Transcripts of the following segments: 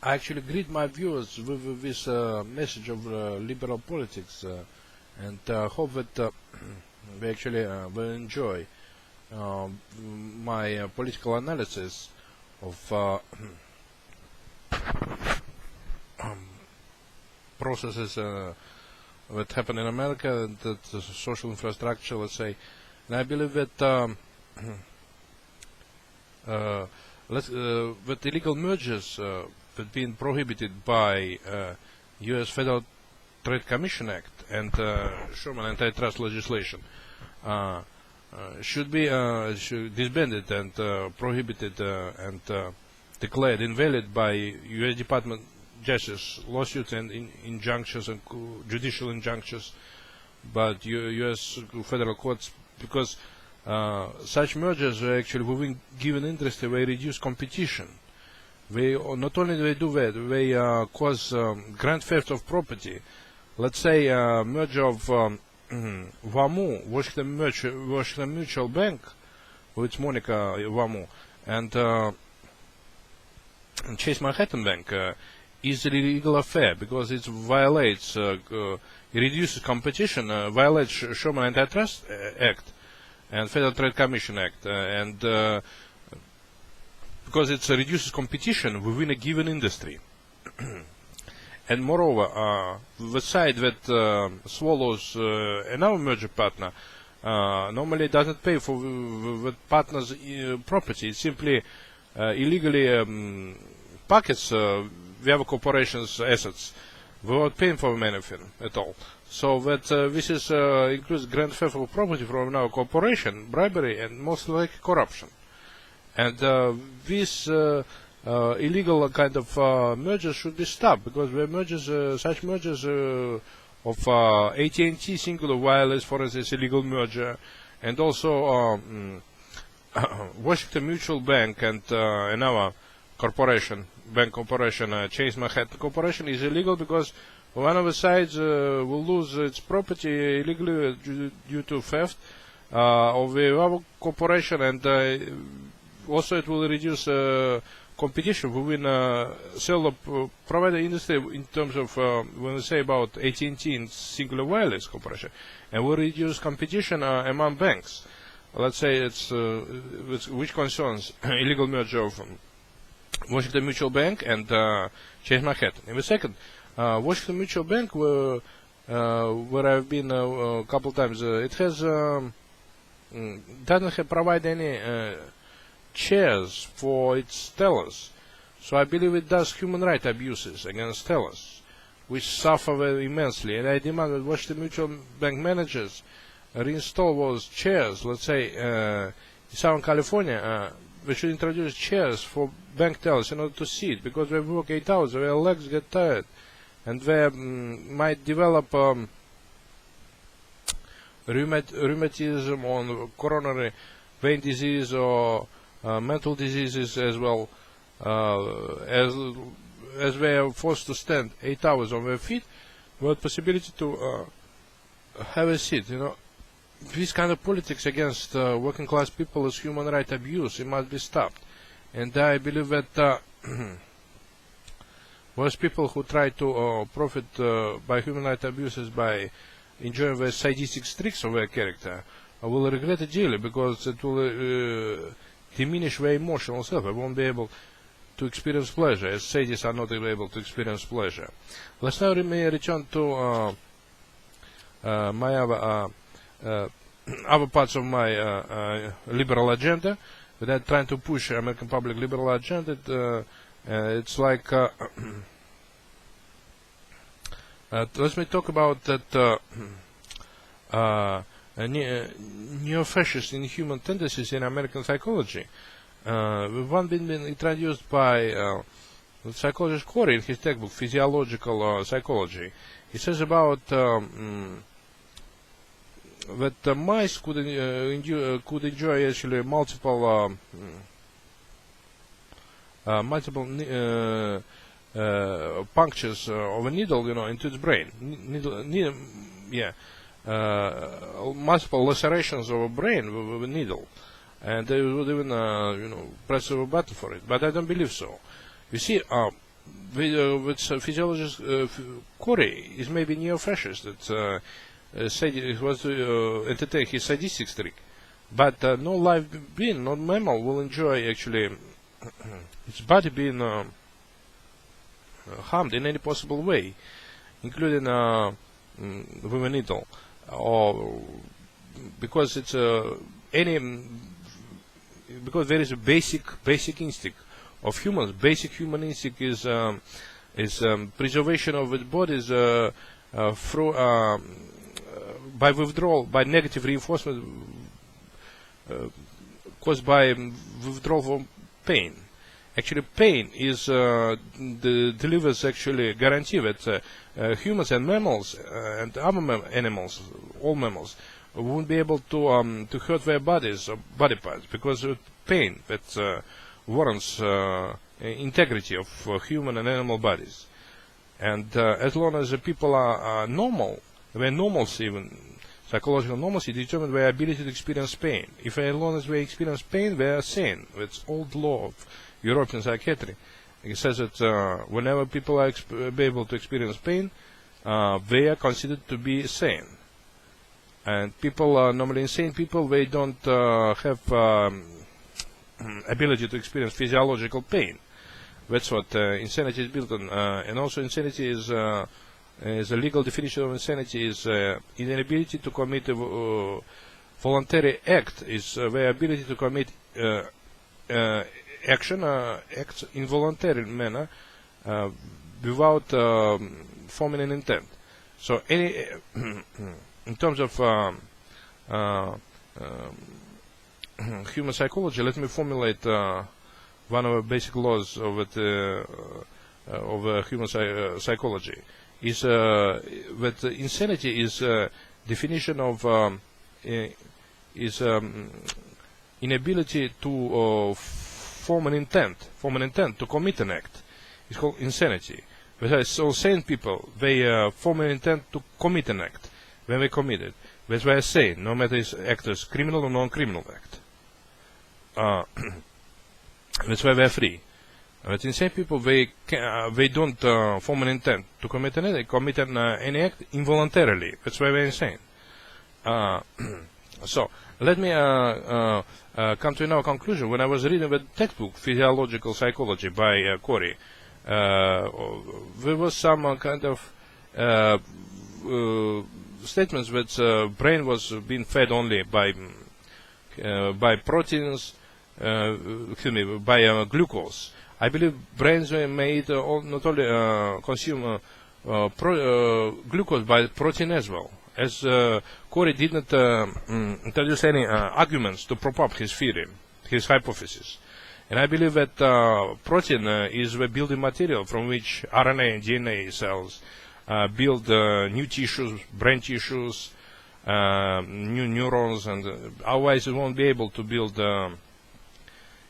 I actually greet my viewers with this message of liberal politics, and hope that they actually will enjoy my political analysis of processes that happen in America, and the social infrastructure, let's say. And I believe that that illegal mergers that being prohibited by U.S. Federal Trade Commission Act and Sherman antitrust legislation should be disbanded and prohibited and declared invalid by U.S. Department of Justice lawsuits and injunctions and judicial injunctions, but U.S. federal courts, because such mergers are actually within given industry, they reduce competition. They not only they do that, they cause grand theft of property. Let's say merger of WAMU, Washington Mutual Bank, with its Monica WAMU, and Chase Manhattan Bank is an illegal affair because it violates, it reduces competition, violates Sherman Antitrust Act and Federal Trade Commission Act, and because it reduces competition within a given industry. And moreover, the side that swallows another merger partner normally doesn't pay for the partner's property. It simply illegally pockets the other corporation's assets without paying for anything at all. So that this is includes grand theft of property from another corporation, bribery, and most likely corruption. And this illegal kind of mergers should be stopped, because the mergers, such mergers of AT&T Singular Wireless, for instance, illegal merger, and also Washington Mutual Bank and another corporation, bank corporation, Chase Manhattan Corporation, is illegal because one of the sides will lose its property illegally due to theft of the other corporation, and also it will reduce competition within cellular provider industry in terms of when we say about AT&T and Singular Wireless Corporation, and will reduce competition among banks. Let's say it's which concerns illegal merger of Washington Mutual Bank and Chase Manhattan. In the second, Washington Mutual Bank, where I've been a couple times, it has doesn't provide any chairs for its tellers, so I believe it does human rights abuses against tellers, which suffer very immensely. And I demand that Washington Mutual Bank managers reinstall those chairs. Let's say in Southern California, we should introduce chairs for bank tellers in order to sit, because they work 8 hours, their legs get tired, and they might develop rheumatism or coronary vein disease or mental diseases as well, as they are forced to stand 8 hours on their feet without possibility to have a seat. You know, this kind of politics against working class people is human rights abuse. It must be stopped. And I believe that those people who try to profit by human rights abuses by enjoying the sadistic streaks of their character will regret it dearly, because it will diminish their emotional self. They won't be able to experience pleasure, as sadists are not able to experience pleasure. Let's now return to my other parts of my liberal agenda. That I'm trying to push American public liberal agenda. It's like let me talk about that neo-fascist inhuman tendencies in American psychology. One been introduced by the psychologist Corey in his textbook Physiological Psychology. He says about that mice could enjoy actually multiple punctures of a needle, you know, into its brain. Multiple lacerations of a brain with a needle, and they would even, press a button for it. But I don't believe so. You see, with physiologist Corey is maybe neo-fascist. That it was entertain his sadistic streak, but no live being, no mammal will enjoy actually its body being harmed in any possible way, including with a needle, or because it's because there is a basic instinct of humans. Basic human instinct is preservation of the bodies through by withdrawal, by negative reinforcement caused by withdrawal from pain. Actually, pain is delivers actually guarantee that humans and mammals and other animals, all mammals, won't be able to hurt their bodies or body parts because of pain that warrants integrity of human and animal bodies. And as long as the people are normal, their normalcy, even psychological normalcy, determines their ability to experience pain. If as long as they experience pain, they are sane. It's old law of European psychiatry. It says that whenever people are able to experience pain, they are considered to be sane. And people, normally insane people, they don't have ability to experience physiological pain. That's what insanity is built on. And also insanity is a legal definition of insanity is inability to commit a voluntary act, is their ability to commit acts in voluntary manner without forming an intent. So any in terms of human psychology, let me formulate one of the basic laws of human psychology. Is that insanity is definition of inability to form an intent to commit an act. It's called insanity. Whereas so sane people, they form an intent to commit an act when they commit it. That's why I say, no matter if act is criminal or non-criminal act. That's why they're free. But insane people, they don't form an intent to commit an act. They commit any act involuntarily. That's why they're insane. So let me come to another conclusion. When I was reading the textbook Physiological Psychology by Corey, there was some kind of statements that brain was being fed only by proteins, by glucose. I believe brains were made not only consume glucose by protein as well. As Corey didn't introduce any arguments to prop up his theory, his hypothesis. And I believe that protein is the building material from which RNA and DNA cells build new tissues, brain tissues, new neurons, and otherwise it won't be able to build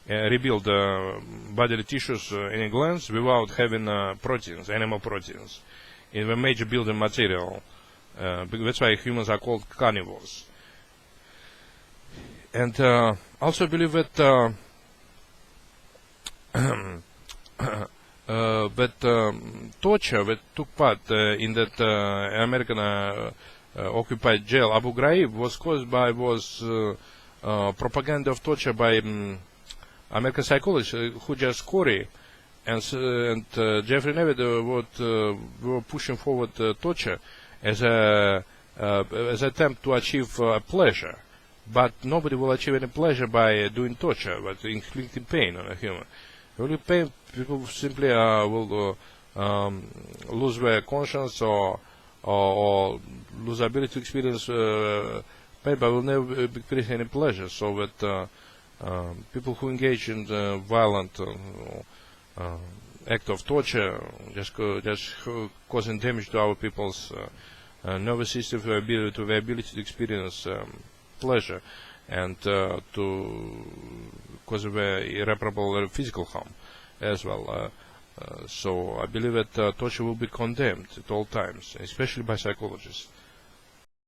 rebuild bodily tissues in glands without having proteins, animal proteins, in the major building material. That's why humans are called carnivores. And also believe that torture that took part in that American occupied jail Abu Ghraib was caused by propaganda of torture by American psychologists who just Corey and Jeffrey Neville were pushing forward torture as an attempt to achieve pleasure. But nobody will achieve any pleasure by doing torture, but inflicting pain on a human. Only pain, people simply will lose their conscience or lose the ability to experience pain, but will never experience any pleasure. So that people who engage in violent act of torture, just causing damage to our people's nervous system, to their ability to experience pleasure, and to cause of irreparable physical harm as well. So I believe that torture will be condemned at all times, especially by psychologists.